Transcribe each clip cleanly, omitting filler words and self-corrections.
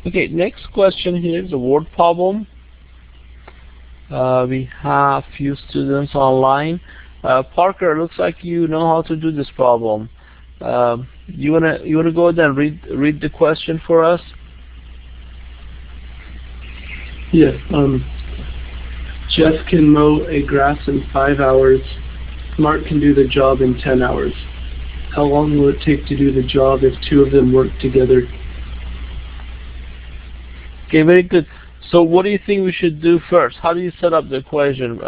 Okay, next question here is a word problem. We have few students online. Parker, looks like you know how to do this problem. You wanna go ahead and read the question for us? Yes. Jeff can mow a grass in 5 hours. Mark can do the job in 10 hours. How long will it take to do the job if two of them work together? Okay, very good. So what do you think we should do first? How do you set up the equation,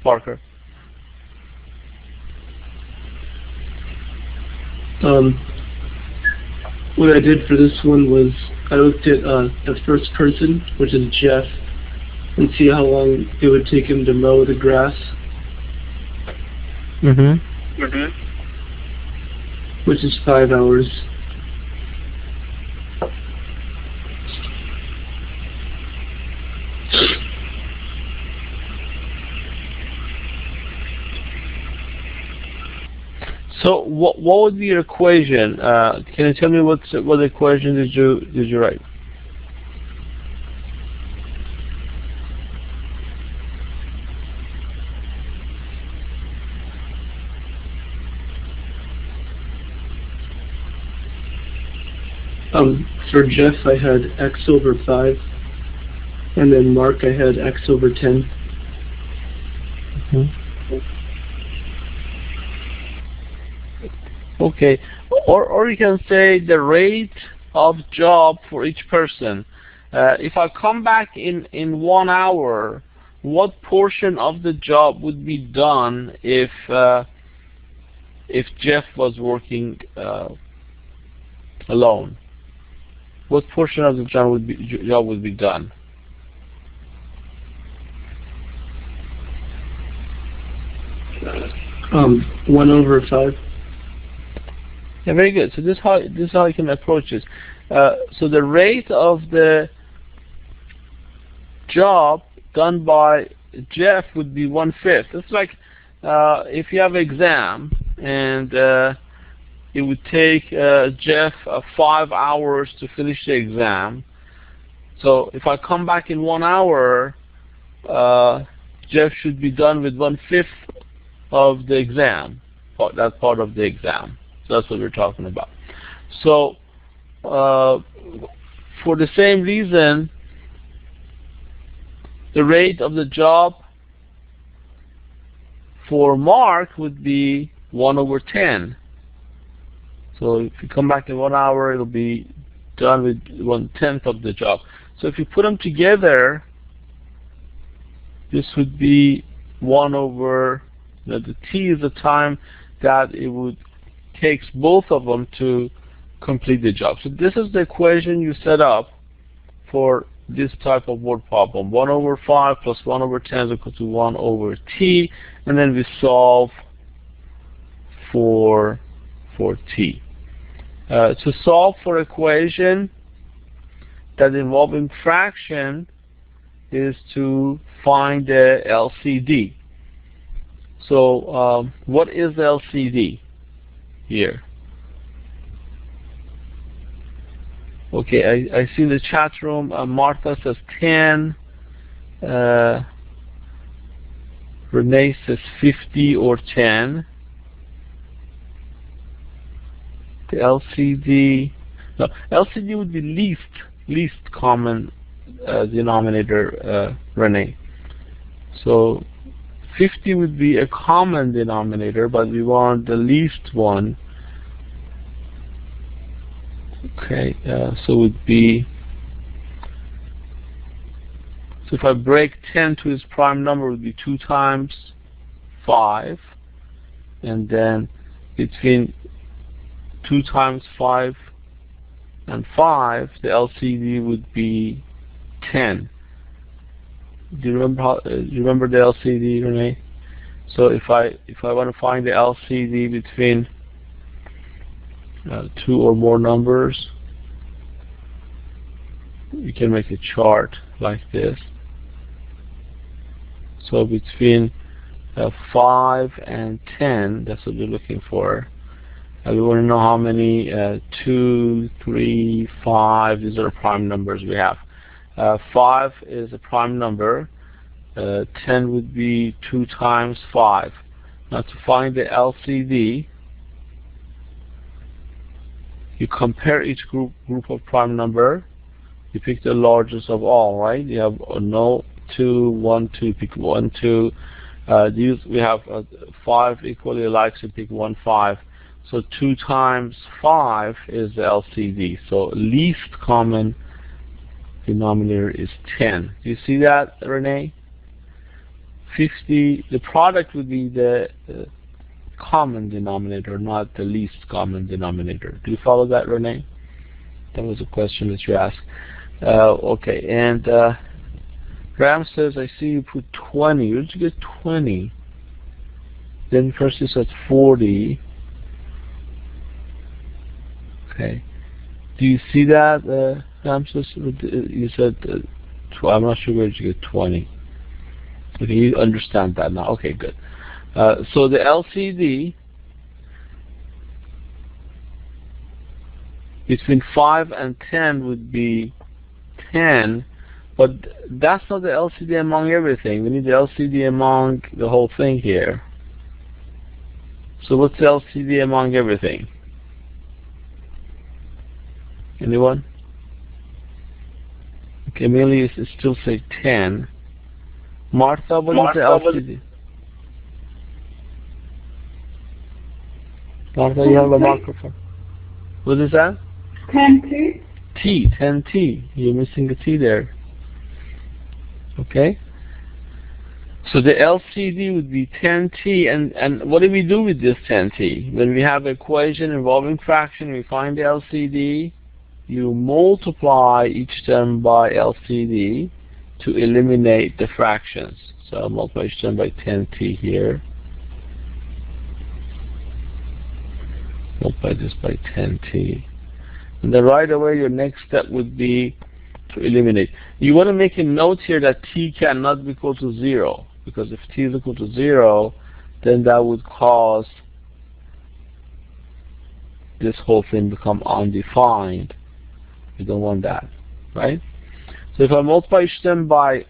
Parker? What I did for this one was I looked at the first person, which is Jeff, and see how long it would take him to mow the grass. Which is 5 hours. So what would be your equation? Can you tell me what equation did you write? For Jeff, I had x over 5, and then Mark, I had x over 10. Okay, or you can say the rate of job for each person. If I come back in 1 hour, what portion of the job would be done if Jeff was working alone? What portion of the job would be done? Um, 1 over 5. Yeah, very good. So this is how you can approach this. So the rate of the job done by Jeff would be 1/5. It's like if you have an exam and it would take Jeff 5 hours to finish the exam. So if I come back in 1 hour, Jeff should be done with 1/5 of the exam. That part of the exam. So that's what we're talking about. So for the same reason, the rate of the job for Mark would be 1 over 10. So if you come back in 1 hour, it'll be done with 1/10 of the job. So if you put them together, this would be 1 over, the t is the time that it would takes both of them to complete the job. So this is the equation you set up for this type of word problem. 1 over 5 plus 1 over 10 is equal to 1 over t, and then we solve for t. To solve for equation that involving fraction is to find the LCD. So what is the LCD here? Okay, I see in the chat room Martha says 10, Renee says 50 or 10. The LCD, no, LCD would be least common denominator, Renee. So 50 would be a common denominator, but we want the least one. Okay, so it would be, so if I break 10 to its prime number, it would be 2 times 5, and then between 2 times 5 and 5, the LCD would be 10. Do you remember the LCD, Renee? So if I want to find the LCD between 2 or more numbers, you can make a chart like this. So between 5 and 10, that's what we're looking for. We want to know how many 2, 3, 5, these are prime numbers we have. 5 is a prime number. 10 would be 2 times 5. Now to find the LCD, you compare each group of prime number. You pick the largest of all, right? You have no 2, 1, 2. Pick 1, 2. We have 5 equally alike, so pick 1, 5. So 2 times 5 is the LCD. So least common denominator is 10. Do you see that, Renee? 50. The product would be the common denominator, not the least common denominator. Do you follow that, Renee? That was a question that you asked. Okay, and Ram says, I see you put 20. Where did you get 20? Then first you said 40. Okay. Do you see that, Ram says? You said, I'm not sure where did you get 20. Okay, you understand that now. Okay, good. So the LCD between 5 and 10 would be 10, but that's not the LCD among everything. We need the LCD among the whole thing here. So what's the LCD among everything? Anyone? Okay, Amelia still say 10. Martha, what is the LCD? Martha, you have a microphone. What is that? 10T. T, 10T. You're missing a T there. Okay. So the LCD would be 10T, and what do we do with this 10T? When we have an equation involving fraction, we find the LCD, you multiply each term by LCD to eliminate the fractions. So I'll multiply each term by 10T here. Multiply this by 10T. And then right away your next step would be to eliminate. You want to make a note here that T cannot be equal to 0, because if T is equal to 0, then that would cause this whole thing become undefined. You don't want that, right? So if I multiply each term by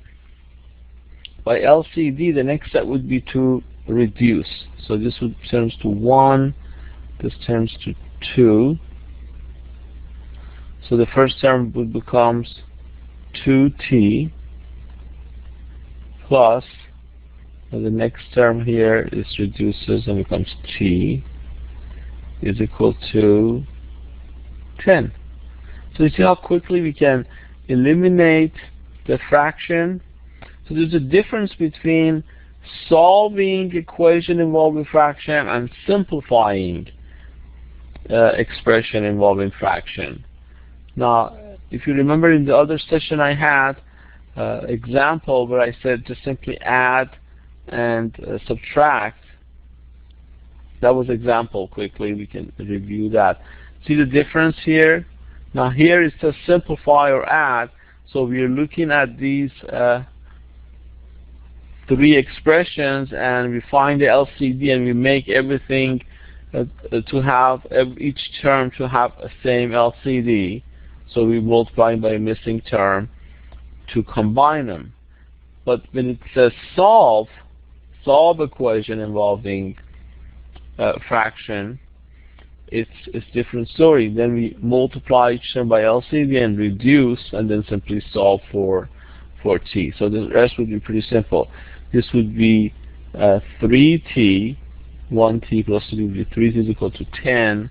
LCD, the next step would be to reduce. So this would turns to 1, this turns to 2. So the first term would becomes 2T plus, and the next term here is reduces and becomes T is equal to 10. So you see how quickly we can eliminate the fraction. So there's a difference between solving equation involving fraction and simplifying expression involving fraction. Now, if you remember in the other session I had example where I said just simply add and subtract. That was example. Quickly we can review that. See the difference here? Now here it says simplify or add, so we are looking at these 3 expressions and we find the LCD and we make everything to have each term to have a same LCD. So we multiply by a missing term to combine them. But when it says solve equation involving fraction, it's different story. Then we multiply each term by LCD and reduce, and then simply solve for T. So the rest would be pretty simple. This would be 3T, 1T plus 2 would be 3T is equal to 10.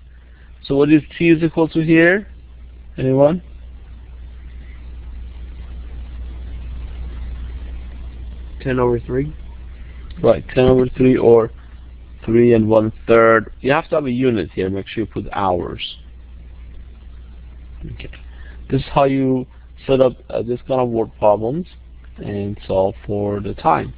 So what is T is equal to here? Anyone? (10/3). Right, 10/3 or 3 1/3. You have to have a unit here. Make sure you put hours. Okay. This is how you set up this kind of word problems and solve for the time.